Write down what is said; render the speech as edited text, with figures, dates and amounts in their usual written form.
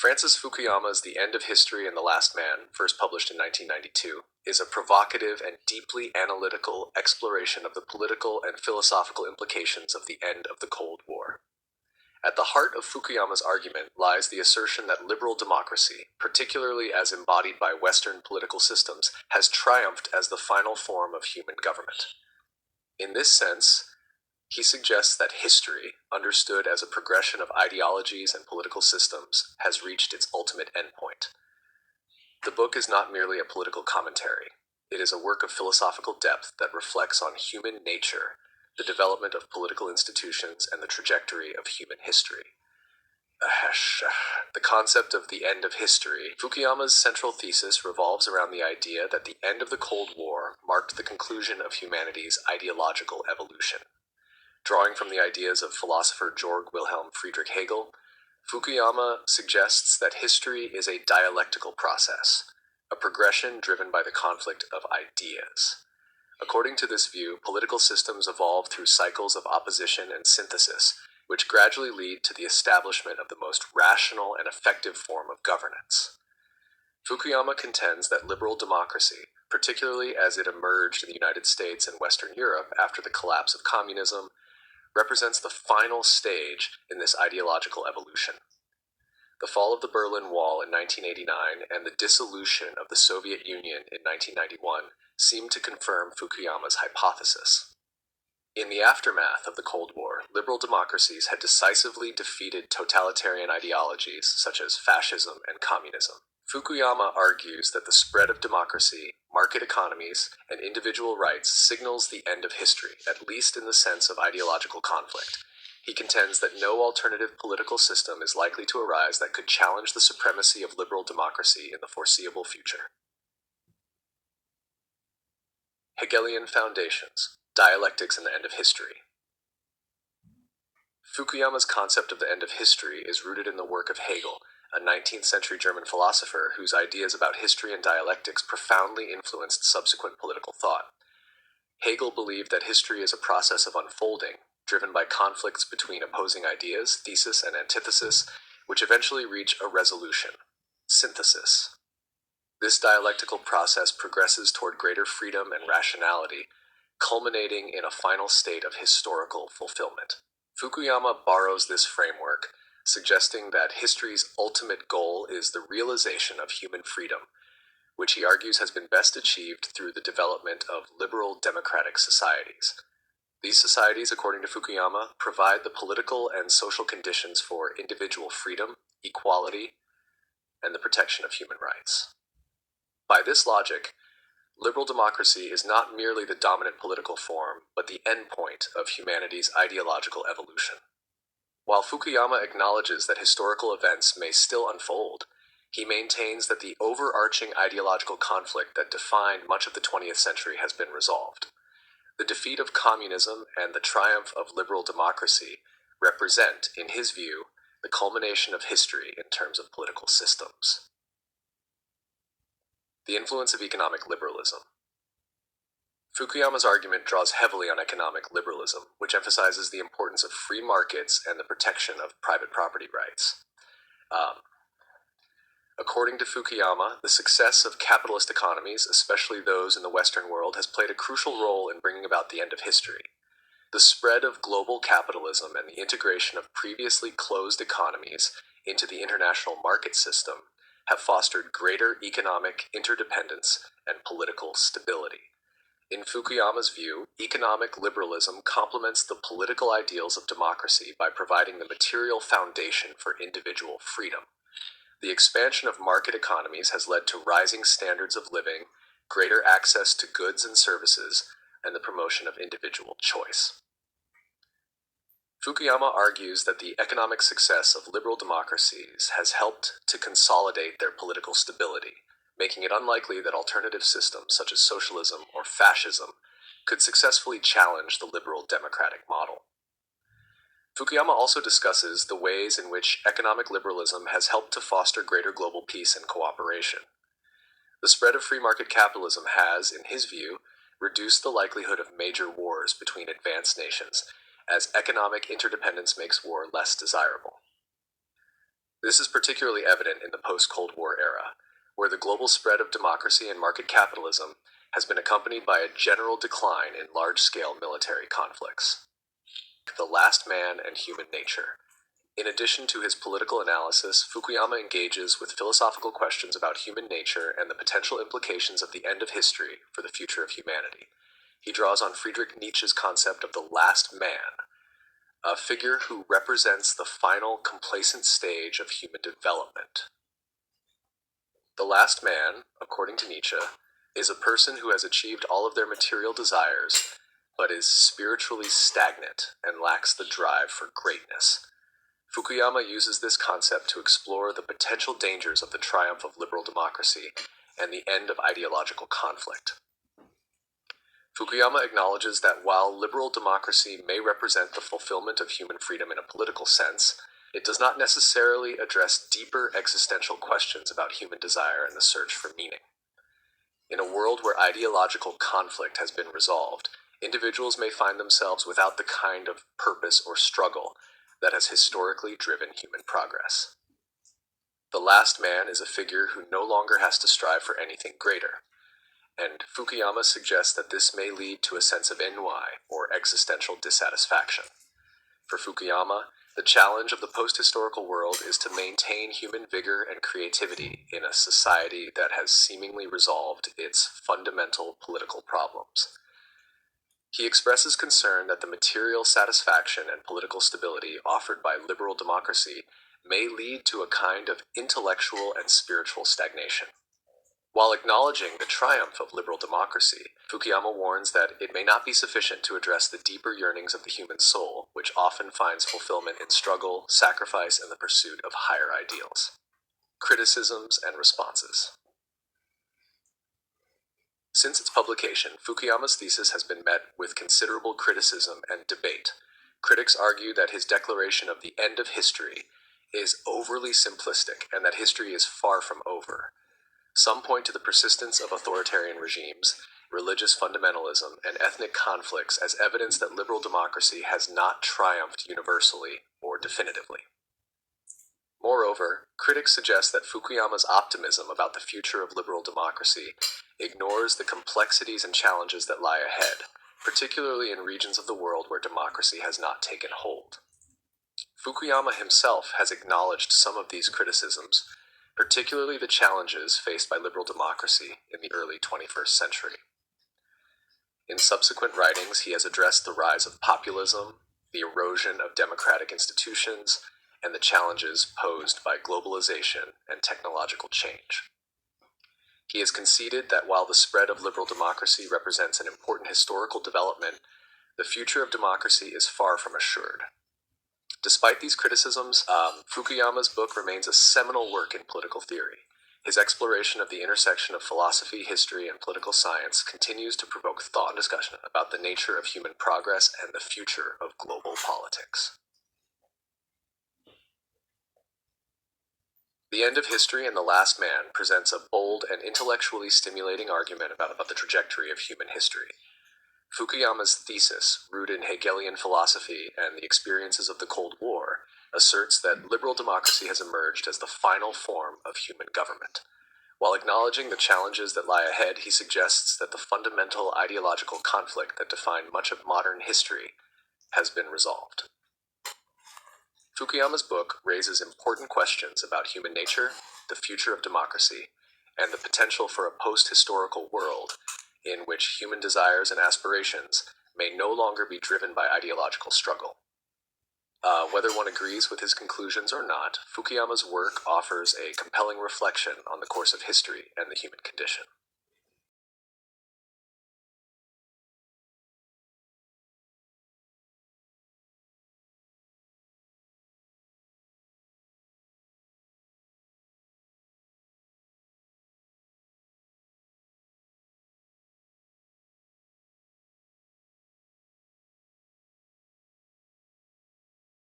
Francis Fukuyama's The End of History and the Last Man, first published in 1992, is a provocative and deeply analytical exploration of the political and philosophical implications of the end of the Cold War. At the heart of Fukuyama's argument lies the assertion that liberal democracy, particularly as embodied by Western political systems, has triumphed as the final form of human government. In this sense, he suggests that history, understood as a progression of ideologies and political systems, has reached its ultimate endpoint. The book is not merely a political commentary. It is a work of philosophical depth that reflects on human nature, the development of political institutions, and the trajectory of human history. The concept of the end of history. Fukuyama's central thesis revolves around the idea that the end of the Cold War marked the conclusion of humanity's ideological evolution. Drawing from the ideas of philosopher Georg Wilhelm Friedrich Hegel, Fukuyama suggests that history is a dialectical process, a progression driven by the conflict of ideas. According to this view, political systems evolve through cycles of opposition and synthesis, which gradually lead to the establishment of the most rational and effective form of governance. Fukuyama contends that liberal democracy, particularly as it emerged in the United States and Western Europe after the collapse of communism, represents the final stage in this ideological evolution. The fall of the Berlin Wall in 1989 and the dissolution of the Soviet Union in 1991 seem to confirm Fukuyama's hypothesis. In the aftermath of the Cold War, liberal democracies had decisively defeated totalitarian ideologies such as fascism and communism. Fukuyama argues that the spread of democracy, market economies, and individual rights signals the end of history, at least in the sense of ideological conflict. He contends that no alternative political system is likely to arise that could challenge the supremacy of liberal democracy in the foreseeable future. Hegelian Foundations, Dialectics and the End of History. Fukuyama's concept of the end of history is rooted in the work of Hegel, a 19th century German philosopher whose ideas about history and dialectics profoundly influenced subsequent political thought. Hegel believed that history is a process of unfolding, driven by conflicts between opposing ideas, thesis and antithesis, which eventually reach a resolution, synthesis. This dialectical process progresses toward greater freedom and rationality, culminating in a final state of historical fulfillment. Fukuyama borrows this framework, suggesting that history's ultimate goal is the realization of human freedom, which he argues has been best achieved through the development of liberal democratic societies. These societies, according to Fukuyama, provide the political and social conditions for individual freedom, equality, and the protection of human rights. By this logic, liberal democracy is not merely the dominant political form, but the endpoint of humanity's ideological evolution. While Fukuyama acknowledges that historical events may still unfold, he maintains that the overarching ideological conflict that defined much of the 20th century has been resolved. The defeat of communism and the triumph of liberal democracy represent, in his view, the culmination of history in terms of political systems. The influence of economic liberalism. Fukuyama's argument draws heavily on economic liberalism, which emphasizes the importance of free markets and the protection of private property rights. According to Fukuyama, the success of capitalist economies, especially those in the Western world, has played a crucial role in bringing about the end of history. The spread of global capitalism and the integration of previously closed economies into the international market system have fostered greater economic interdependence and political stability. In Fukuyama's view, economic liberalism complements the political ideals of democracy by providing the material foundation for individual freedom. The expansion of market economies has led to rising standards of living, greater access to goods and services, and the promotion of individual choice. Fukuyama argues that the economic success of liberal democracies has helped to consolidate their political stability, making it unlikely that alternative systems such as socialism or fascism could successfully challenge the liberal democratic model. Fukuyama also discusses the ways in which economic liberalism has helped to foster greater global peace and cooperation. The spread of free market capitalism has, in his view, reduced the likelihood of major wars between advanced nations, as economic interdependence makes war less desirable. This is particularly evident in the post-Cold War era, where the global spread of democracy and market capitalism has been accompanied by a general decline in large-scale military conflicts. The Last Man and Human Nature. In addition to his political analysis, Fukuyama engages with philosophical questions about human nature and the potential implications of the end of history for the future of humanity. He draws on Friedrich Nietzsche's concept of the last man, a figure who represents the final complacent stage of human development. The last man, according to Nietzsche, is a person who has achieved all of their material desires, but is spiritually stagnant and lacks the drive for greatness. Fukuyama uses this concept to explore the potential dangers of the triumph of liberal democracy and the end of ideological conflict. Fukuyama acknowledges that while liberal democracy may represent the fulfillment of human freedom in a political sense, it does not necessarily address deeper existential questions about human desire and the search for meaning. In a world where ideological conflict has been resolved, individuals may find themselves without the kind of purpose or struggle that has historically driven human progress. The last man is a figure who no longer has to strive for anything greater, and Fukuyama suggests that this may lead to a sense of ennui, or existential dissatisfaction. For Fukuyama, the challenge of the post-historical world is to maintain human vigor and creativity in a society that has seemingly resolved its fundamental political problems. He expresses concern that the material satisfaction and political stability offered by liberal democracy may lead to a kind of intellectual and spiritual stagnation. While acknowledging the triumph of liberal democracy, Fukuyama warns that it may not be sufficient to address the deeper yearnings of the human soul, which often finds fulfillment in struggle, sacrifice, and the pursuit of higher ideals. Criticisms and responses. Since its publication, Fukuyama's thesis has been met with considerable criticism and debate. Critics argue that his declaration of the end of history is overly simplistic and that history is far from over. Some point to the persistence of authoritarian regimes, religious fundamentalism, and ethnic conflicts as evidence that liberal democracy has not triumphed universally or definitively. Moreover, critics suggest that Fukuyama's optimism about the future of liberal democracy ignores the complexities and challenges that lie ahead, particularly in regions of the world where democracy has not taken hold. Fukuyama himself has acknowledged some of these criticisms, particularly the challenges faced by liberal democracy in the early 21st century. In subsequent writings, he has addressed the rise of populism, the erosion of democratic institutions, and the challenges posed by globalization and technological change. He has conceded that while the spread of liberal democracy represents an important historical development, the future of democracy is far from assured. Despite these criticisms, Fukuyama's book remains a seminal work in political theory. His exploration of the intersection of philosophy, history, and political science continues to provoke thought and discussion about the nature of human progress and the future of global politics. The End of History and the Last Man presents a bold and intellectually stimulating argument about the trajectory of human history. Fukuyama's thesis, rooted in Hegelian philosophy and the experiences of the Cold War, asserts that liberal democracy has emerged as the final form of human government. While acknowledging the challenges that lie ahead, he suggests that the fundamental ideological conflict that defined much of modern history has been resolved. Fukuyama's book raises important questions about human nature, the future of democracy, and the potential for a post-historical world in which human desires and aspirations may no longer be driven by ideological struggle. Whether one agrees with his conclusions or not, Fukuyama's work offers a compelling reflection on the course of history and the human condition.